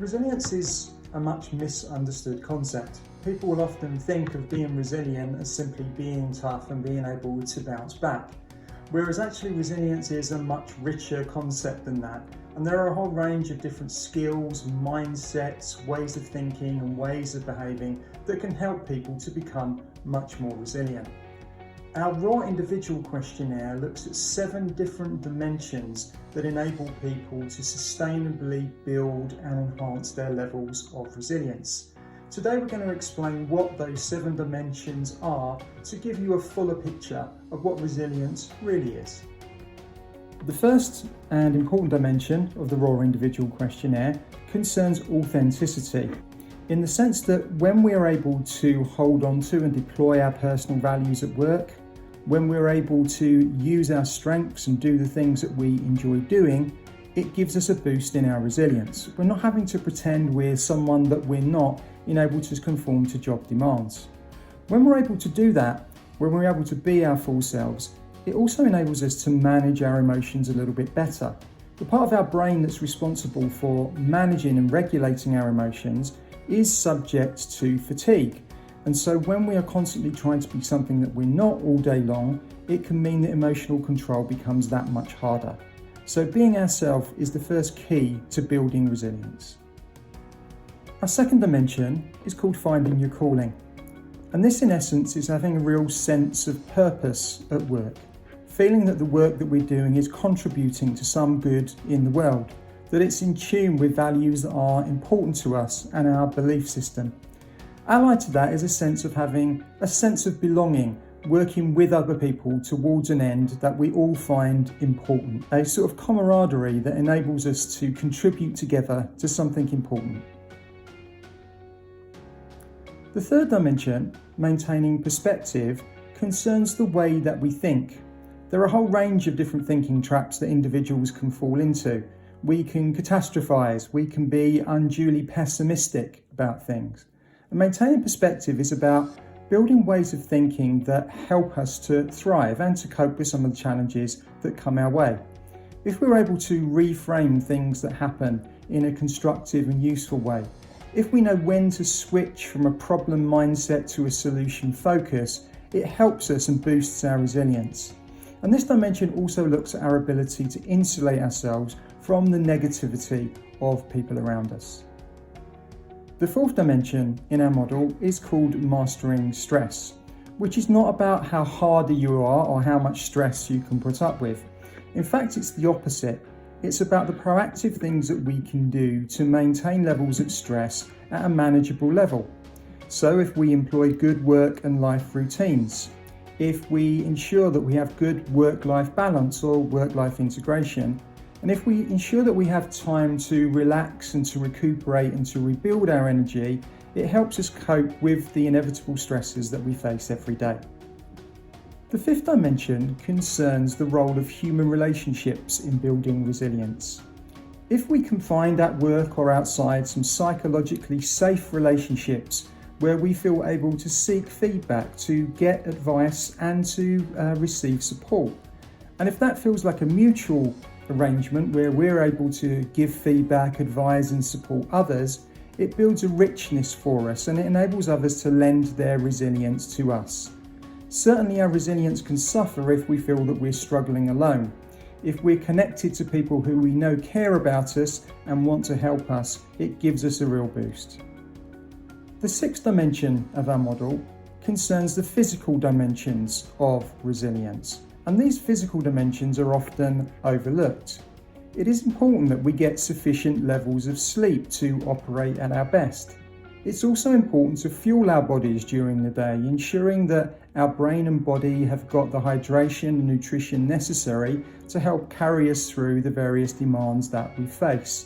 Resilience is a much misunderstood concept. People will often think of being resilient as simply being tough and being able to bounce back, whereas actually resilience is a much richer concept than that. And there are a whole range of different skills, mindsets, ways of thinking and ways of behaving that can help people to become much more resilient. Our Raw Individual Questionnaire looks at 7 different dimensions that enable people to sustainably build and enhance their levels of resilience. Today we're going to explain what those 7 dimensions are to give you a fuller picture of what resilience really is. The first and important dimension of the Raw Individual Questionnaire concerns authenticity, in the sense that when we are able to hold on to and deploy our personal values at work, when we're able to use our strengths and do the things that we enjoy doing, it gives us a boost in our resilience. We're not having to pretend we're someone that we're not and able to conform to job demands. When we're able to do that, when we're able to be our full selves, it also enables us to manage our emotions a little bit better. The part of our brain that's responsible for managing and regulating our emotions is subject to fatigue. And so when we are constantly trying to be something that we're not all day long, it can mean that emotional control becomes that much harder. So being ourselves is the first key to building resilience. Our second dimension is called finding your calling. And this in essence is having a real sense of purpose at work. Feeling that the work that we're doing is contributing to some good in the world, that it's in tune with values that are important to us and our belief system. Allied to that is a sense of having a sense of belonging, working with other people towards an end that we all find important, a sort of camaraderie that enables us to contribute together to something important. The third dimension, maintaining perspective, concerns the way that we think. There are a whole range of different thinking traps that individuals can fall into. We can catastrophize, we can be unduly pessimistic about things. And maintaining perspective is about building ways of thinking that help us to thrive and to cope with some of the challenges that come our way. If we're able to reframe things that happen in a constructive and useful way, if we know when to switch from a problem mindset to a solution focus, it helps us and boosts our resilience. And this dimension also looks at our ability to insulate ourselves from the negativity of people around us. The fourth dimension in our model is called mastering stress, which is not about how hard you are or how much stress you can put up with. In fact, it's the opposite. It's about the proactive things that we can do to maintain levels of stress at a manageable level. So if we employ good work and life routines, if we ensure that we have good work-life balance or work-life integration, and if we ensure that we have time to relax and to recuperate and to rebuild our energy, it helps us cope with the inevitable stresses that we face every day. The fifth dimension concerns the role of human relationships in building resilience. If we can find at work or outside some psychologically safe relationships where we feel able to seek feedback, to get advice and to receive support, and if that feels like a mutual arrangement where we're able to give feedback, advise and support others, it builds a richness for us and it enables others to lend their resilience to us. Certainly our resilience can suffer if we feel that we're struggling alone. If we're connected to people who we know care about us and want to help us, it gives us a real boost. The sixth dimension of our model concerns the physical dimensions of resilience. And these physical dimensions are often overlooked. It is important that we get sufficient levels of sleep to operate at our best. It's also important to fuel our bodies during the day, ensuring that our brain and body have got the hydration and nutrition necessary to help carry us through the various demands that we face.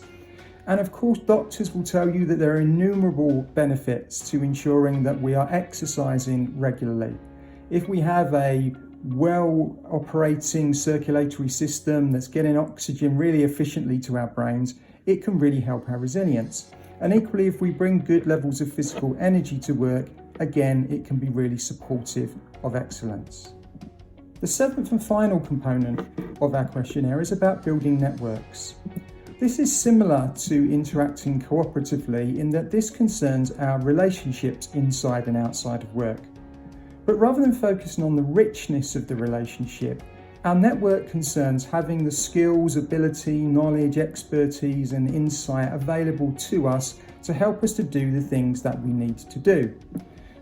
And of course, doctors will tell you that there are innumerable benefits to ensuring that we are exercising regularly. If we have a well operating circulatory system that's getting oxygen really efficiently to our brains, it can really help our resilience. And equally, if we bring good levels of physical energy to work, again, it can be really supportive of excellence. The seventh and final component of our questionnaire is about building networks. This is similar to interacting cooperatively in that this concerns our relationships inside and outside of work. But rather than focusing on the richness of the relationship, our network concerns having the skills, ability, knowledge, expertise and insight available to us to help us to do the things that we need to do.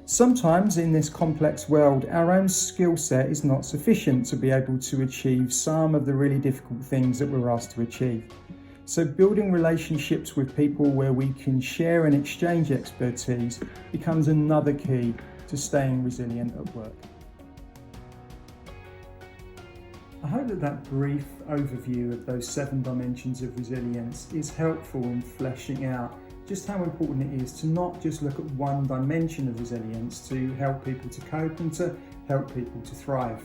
Sometimes in this complex world, our own skill set is not sufficient to be able to achieve some of the really difficult things that we're asked to achieve. So building relationships with people where we can share and exchange expertise becomes another key to staying resilient at work. I hope that brief overview of those 7 dimensions of resilience is helpful in fleshing out just how important it is to not just look at one dimension of resilience to help people to cope and to help people to thrive.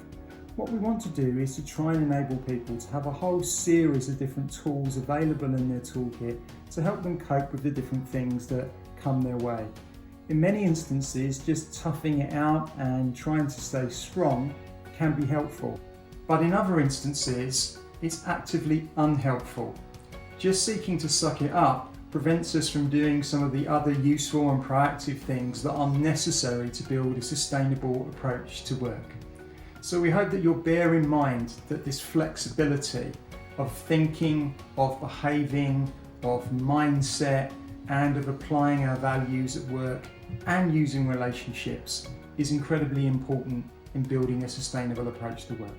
What we want to do is to try and enable people to have a whole series of different tools available in their toolkit to help them cope with the different things that come their way. In many instances, just toughing it out and trying to stay strong can be helpful. But in other instances, it's actively unhelpful. Just seeking to suck it up prevents us from doing some of the other useful and proactive things that are necessary to build a sustainable approach to work. So we hope that you'll bear in mind that this flexibility of thinking, of behaving, of mindset, and of applying our values at work and using relationships is incredibly important in building a sustainable approach to work.